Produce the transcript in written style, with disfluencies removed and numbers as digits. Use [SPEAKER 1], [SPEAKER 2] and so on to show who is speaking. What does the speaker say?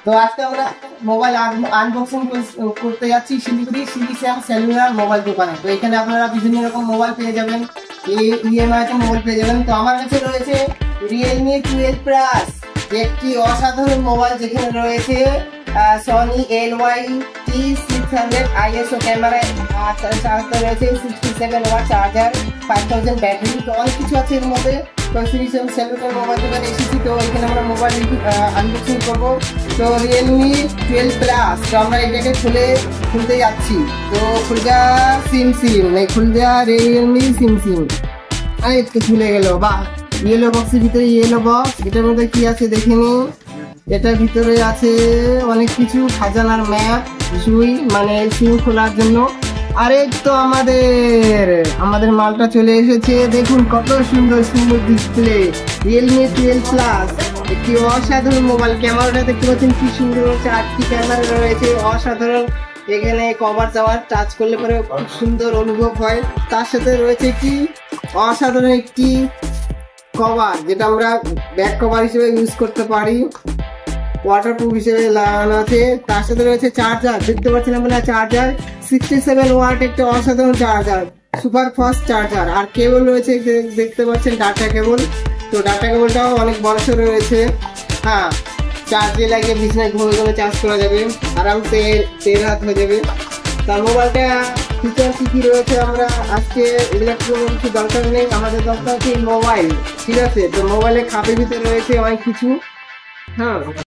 [SPEAKER 1] তো আজকে আমরা মোবাইল আনবক্সিং করতে যাচ্ছি শিলিগুড়ি সিলিসিয়াম সেলুলার মোবাইল দোকানে। তো এখানে আপনারা বিভিন্ন রকম মোবাইল পেয়ে যাবেন, ইএমআই তে মোবাইল পেয়ে যাবেন। তো আমার কাছে রয়েছে রিয়েলমি 12 প্লাস, একটি অসাধারণ মোবাইল, যেখানে রয়েছে সনি LY-T600 ISO ক্যামেরা, সাথে রয়েছে 67 ওয়াট চার্জার, 5000 ব্যাটারি। তো অনেক কিছু আছে এর মধ্যে। তো সিলিসিয়াম সেলুলার মোবাইল দোকানে এসেছি, তো এখানে আমরা মোবাইল আনবক্সিং করবো। তো রিয়েলমি 12 প্লাস, তো আমরা এটাকে খুলতে যাচ্ছি। তো খুলজা সিম খুলজা রিয়েলমি সিম একটু খুলে গেল। বা ইয়েলো বক্সের ভিতরে ইয়েলো বক্স, এটার মধ্যে কি আছে দেখে নি। এটার ভিতরে আছে অনেক কিছু, খাজানার ম্যাপ, সুই মানে সিম খোলার জন্য। আরে তো আমাদের মালটা চলে এসেছে। দেখুন কত সুন্দর ডিসপ্লে, রিয়েলমি 12 প্লাস, একটি অসাধারণ মোবাইল। ক্যামেরাটা দেখতে পাচ্ছেন কি সুন্দর, 4টি ক্যামেরা রয়েছে, অসাধারণ। এখানে কভার টাচ করলে পরে খুব সুন্দর অনুভব হয়। তার সাথে রয়েছে কি অসাধারণ একটি কভার, যেটা আমরা ব্যাক কভার হিসেবে ইউজ করতে পারি, ওয়াটারপ্রুফ হিসেবে লাগানো আছে। তার সাথে রয়েছে চার্জার, দেখতে পাচ্ছেন আপনারা চার্জার 67 ওয়াট, একটা অসাধারণ চার্জার, সুপার ফাস্ট চার্জার। আর কেবল রয়েছে, দেখতে পাচ্ছেন ডাটা কেবল। তো ডাটা কেবলটাও অনেক বড়সড় রয়েছে। হ্যাঁ, চার্জে লাগিয়ে বিছানায় ঘুমিয়ে চার্জ করা যাবে, আরামসে 1.5 হাত হয়ে যাবে। তার মোবাইলটা ফিচার কি রয়েছে আমরা আজকে ইলেকট্রনিক কিছু দরকার নেই, আমাদের দরকার হচ্ছে মোবাইল। ঠিক আছে, তো মোবাইলের খাপের ভিতরে রয়েছে অনেক কিছু। হ্যাঁ।